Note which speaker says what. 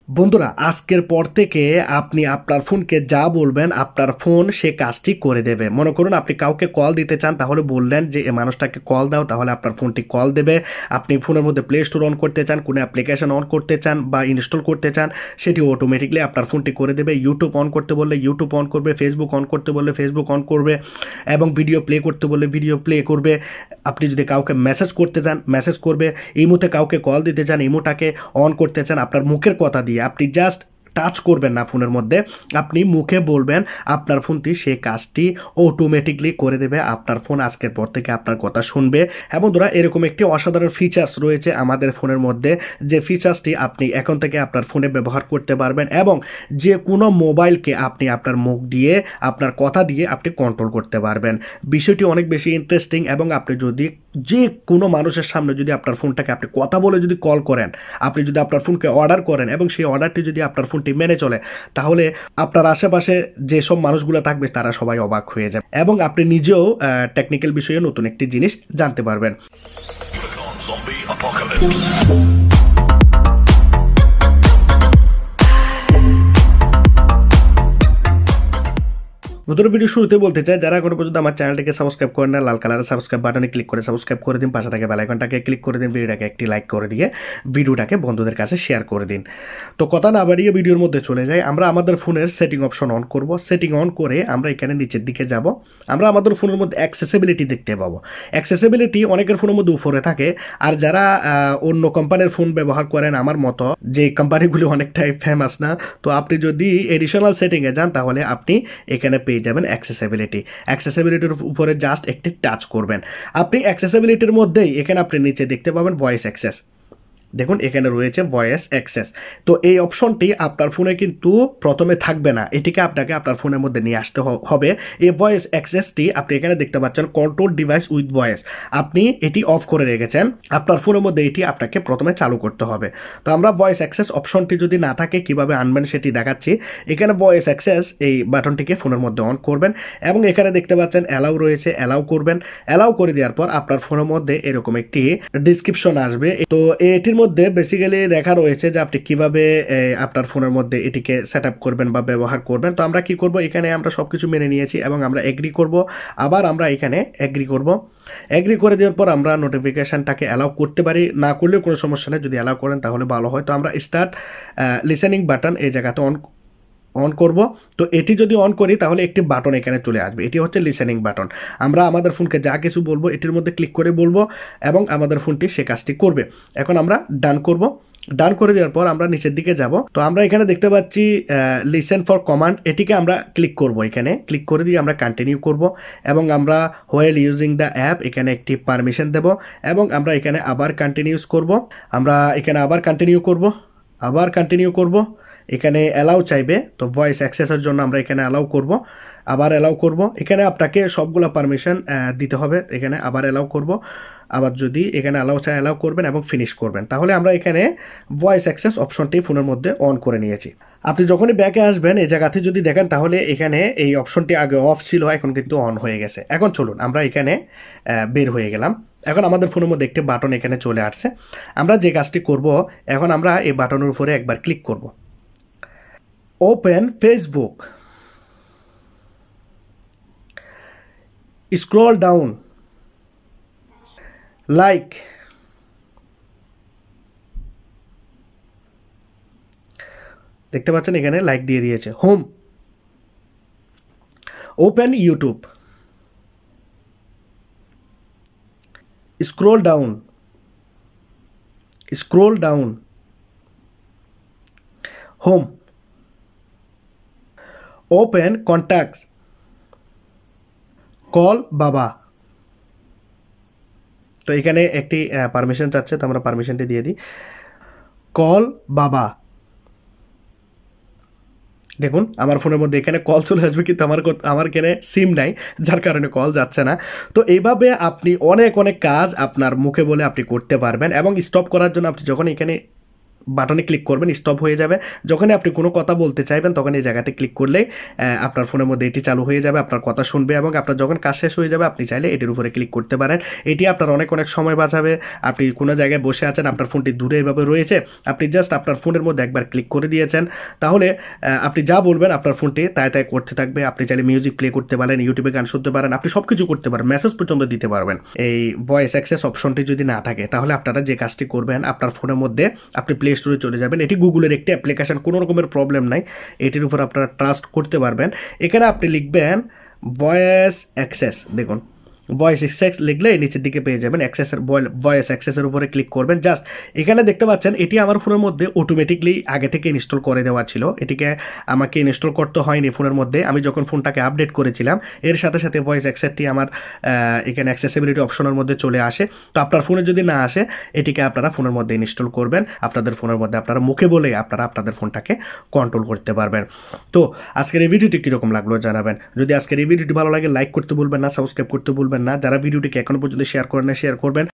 Speaker 1: বন্ধুরা আজকের পর থেকে আপনি আপনার ফোনকে যা বলবেন আপনার ফোন সে কাজটি করে দেবে। মনে করুন আপনি কাউকে কল দিতে চান, তাহলে বললেন যে এই মানুষটাকে কল দাও, তাহলে আপনার ফোনটি কল দেবে। আপনি ফোনের মধ্যে প্লে স্টোর অন করতে চান, কোনো অ্যাপ্লিকেশন অন করতে চান বা ইনস্টল করতে চান, সেটি অটোমেটিকলি আপনার ফোনটি করে দেবে। ইউটিউব অন করতে বললে ইউটিউব অন করবে, ফেসবুক অন করতে বললে ফেসবুক অন করবে এবং ভিডিও প্লে করতে বললে ভিডিও প্লে করবে। আপনি যদি কাউকে মেসেজ করতে চান মেসেজ করবে। ইমোতে কাউকে কল দিতে চান, ইমোটাকে অন করতে চান আপনার মুখের কথা দিয়ে, আপনি জাস্ট টাচ করবেন না ফোনের মধ্যে, আপনি মুখে বলবেন, আপনার ফোনটি সে কাজটি অটোমেটিকলি করে দেবে। আপনার ফোন আজকের পর থেকে আপনার কথা শুনবে। হ্যাঁ বন্ধুরা, এরকম একটি অসাধারণ ফিচার্স রয়েছে আমাদের ফোনের মধ্যে, যে ফিচার্সটি আপনি এখন থেকে আপনার ফোনে ব্যবহার করতে পারবেন এবং যে কোনো মোবাইলকে আপনি আপনার মুখ দিয়ে আপনার কথা দিয়ে আপনি কন্ট্রোল করতে পারবেন। বিষয়টি অনেক বেশি ইন্টারেস্টিং এবং আপনি যদি যে কোনো মানুষের সামনে যদি আপনার ফোনটাকে আপনি কথা বলে যদি কল করেন, আপনি যদি আপনার ফোনকে অর্ডার করেন এবং সেই অর্ডারটি যদি আপনার ফোনটি মেনে চলে, তাহলে আপনার আশেপাশে যেসব মানুষগুলো থাকবে তারা সবাই অবাক হয়ে যাবে এবং আপনি নিজেও টেকনিক্যাল বিষয়ে নতুন একটি জিনিস জানতে পারবেন। নতুন ভিডিও শুরুতে বলতে চাই, যারা এখনো পর্যন্ত আমার চ্যানেলটিকে সাবস্ক্রাইব করেন না, লাল কালারের সাবস্ক্রাইব বাটনে ক্লিক করে সাবস্ক্রাইব করে দিন, পাশে থাকা বেল আইকনটাকে ক্লিক করে দিন, ভিডিওটাকে একটি লাইক করে দিয়ে ভিডিওটাকে বন্ধুদের কাছে শেয়ার করে দিন। তো কথা না বাড়িয়ে ভিডিওর মধ্যে চলে যাই। আমরা আমাদের ফোনের সেটিং অপশন অন করব। সেটিং অন করে আমরা এখানে নিচের দিকে যাব। আমরা আমাদের ফোনের মধ্যে অ্যাক্সেসিবিলিটি দেখতে পাবো। অ্যাক্সেসিবিলিটি অনেকের ফোনের মধ্যে উপরে থাকে, আর যারা অন্য কোম্পানির ফোন ব্যবহার করেন আমার মতো, যে কোম্পানিগুলি অনেকটাই ফেমাস না, তো আপনি যদি এডিশনাল সেটিংয়ে যান তাহলে আপনি এখানে পেয়ে যাবেন অ্যাক্সেসিবিলিটির উপরে জাস্ট একটি টাচ করবেন। আপনি অ্যাক্সেসিবিলিটির মধ্যেই এখানে আপনি নিচে দেখতে পাবেন ভয়েস অ্যাক্সেস। দেখুন এখানে রয়েছে ভয়েস অ্যাক্সেস। তো এই অপশনটি আপনার ফোনে কিন্তু প্রথমে থাকবে না, এটিকে আপনাকে আপনার ফোনের মধ্যে নিয়ে আসতে হবে। এই ভয়েস অ্যাক্সেসটি আপনি এখানে দেখতে পাচ্ছেন, কন্ট্রোল ডিভাইস উইথ ভয়েস। আপনি এটি অফ করে রেখেছেন, আপনার ফোনের মধ্যে এটি আপনাকে প্রথমে চালু করতে হবে। তো আমরা ভয়েস অ্যাক্সেস অপশনটি যদি না থাকে কিভাবে আনবেন সেটি দেখাচ্ছি। এখানে ভয়েস অ্যাক্সেস এই বাটনটিকে ফোনের মধ্যে অন করবেন এবং এখানে দেখতে পাচ্ছেন অ্যালাউ রয়েছে, অ্যালাউ করবেন। অ্যালাউ করে দেওয়ার পর আপনার ফোনের মধ্যে এরকম একটি ডিসক্রিপশন আসবে। তো এটির মধ্যে বেসিক্যালি লেখা রয়েছে যে আপনি কিভাবে আপনার ফোনের মধ্যে এটিকে সেট আপ করবেন বা ব্যবহার করবেন। তো আমরা কি করব, এখানে আমরা সব কিছু মেনে নিয়েছি এবং আমরা এগ্রি করব। আবার আমরা এখানে এগ্রি করব। এগ্রি করে দেওয়ার পর আমরা নোটিফিকেশানটাকে অ্যালাউ করতে পারি, না করলেও কোনো সমস্যা নেই, যদি অ্যালাউ করেন তাহলে ভালো হয়। তো আমরা স্টার্ট লিসেনিং বাটন এই জায়গাতে অন করব। তো এটি যদি অন করি তাহলে একটি বাটন এখানে চলে আসবে, এটি হচ্ছে লিসেনিং বাটন। আমরা আমাদের ফোনকে যা কিছু বলবো এটির মধ্যে ক্লিক করে বলবো এবং আমাদের ফোনটি সে কাজটি করবে। এখন আমরা ডান করব। ডান করে দেওয়ার পর আমরা নিচের দিকে যাব। তো আমরা এখানে দেখতে পাচ্ছি লিসেন ফর কমান্ড, এটিকে আমরা ক্লিক করব। এখানে ক্লিক করে দিয়ে আমরা কন্টিনিউ করব এবং আমরা হোয়াইল ইউজিং দ্য অ্যাপ এখানে একটি পারমিশন দেব এবং আমরা এখানে আবার কন্টিনিউস করব। আমরা এখানে আবার কন্টিনিউ করব। এখানে অ্যালাউ চাইবে, তো ভয়েস অ্যাক্সেসের জন্য আমরা এখানে অ্যালাউ করব, আবার অ্যালাউ করব। এখানে আপনাকে সবগুলো পারমিশন দিতে হবে। এখানে আবার অ্যালাউ করব, আবার যদি এখানে অ্যালাউ চাই অ্যালাউ করবেন এবং ফিনিশ করবেন। তাহলে আমরা এখানে ভয়েস অ্যাক্সেস অপশনটি ফোনের মধ্যে অন করে নিয়েছি। আপনি যখনই ব্যাকে আসবেন এই জায়গাতে যদি দেখেন তাহলে এখানে এই অপশনটি আগে অফ ছিল, এখন কিন্তু অন হয়ে গেছে। এখন চলুন আমরা এখানে বের হয়ে গেলাম। এখন আমাদের ফোনের মধ্যে একটি বাটন এখানে চলে আসছে। আমরা যে কাজটি করব, এখন আমরা এই বাটনের উপরে একবার ক্লিক করব। Open Facebook, scroll down, like, দেখতে পাচ্ছেন এখানে লাইক দিয়ে দিয়েছে। Home, open YouTube, scroll down, home, open contacts, call বাবা। তো এখানে একটি পারমিশন চাচ্ছে, তো আমরা পারমিশনটি দিয়ে দিই। কল বাবা, দেখুন আমার ফোনের মধ্যে এখানে কল চলে আসবে, কিন্তু আমার এখানে সিম নাই, যার কারণে কল যাচ্ছে না। তো এইভাবে আপনি অনেক কাজ আপনার মুখে বলে আপনি করতে পারবেন এবং স্টপ করার জন্য আপনি যখন এখানে বাটনে ক্লিক করবেন, স্টপ হয়ে যাবে। যখনই আপনি কোনো কথা বলতে চাইবেন তখন এই জায়গাতে ক্লিক করলেই আপনার ফোনের মধ্যে এটি চালু হয়ে যাবে, আপনার কথা শুনবে এবং আপনার যখন কাজ শেষ হয়ে যাবে আপনি চাইলে এটির উপরে ক্লিক করতে পারেন। এটি আপনার অনেক সময় বাঁচাবে। আপনি কোনো জায়গায় বসে আছেন, আপনার ফোনটি দূরে এভাবে রয়েছে, আপনি জাস্ট আপনার ফোনের মধ্যে একবার ক্লিক করে দিয়েছেন, তাহলে আপনি যা বলবেন আপনার ফোনটি তাই তাই করতে থাকবে। আপনি চাইলে মিউজিক প্লে করতে পারেন, ইউটিউবে গান শুনতে পারেন, আপনি সব কিছু করতে পারেন, মেসেজ পর্যন্ত দিতে পারবেন। এই ভয়েস অ্যাক্সেস অপশনটি যদি না থাকে তাহলে আপনারা যে কাজটি করবেন, আপনার ফোনের মধ্যে আপনি প্লে স্টোরে চলে যাবেন। এটি গুগলের একটি অ্যাপ্লিকেশন, কোনো রকমের প্রবলেম নাই, এটির উপর আপনারা ট্রাস্ট করতে পারবেন। এখানে আপনি লিখবেন ভয়েস অ্যাক্সেস, দেখুন ভয়েস অ্যাক্সেস লিখলে নিচের দিকে পেয়ে যাবেন। ভয়েস অ্যাক্সেসের উপরে ক্লিক করবেন। জাস্ট এখানে দেখতে পাচ্ছেন এটি আমার ফোনের মধ্যে অটোমেটিকলি আগে থেকে ইনস্টল করে দেওয়া ছিল, এটিকে আমাকে ইনস্টল করতে হয়নি ফোনের মধ্যে। আমি যখন ফোনটাকে আপডেট করেছিলাম এর সাথে সাথে ভয়েস অ্যাক্সেসটি আমার এখানে অ্যাক্সেসিবিলিটি অপশনের মধ্যে চলে আসে। তো আপনার ফোনে যদি না আসে এটিকে আপনারা ফোনের মধ্যে ইনস্টল করবেন, আপনাদের ফোনের মধ্যে আপনারা মুখে বলে আপনারা আপনাদের ফোনটাকে কন্ট্রোল করতে পারবেন। তো আজকের এই ভিডিওটি কীরকম লাগলো জানাবেন। যদি আজকের এই ভিডিওটি ভালো লাগে লাইক করতে ভুলবেন না, সাবস্ক্রাইব করতে ভুলবেন না। যারা ভিডিওটিকে এখনো পর্যন্ত শেয়ার করেন না শেয়ার করবেন।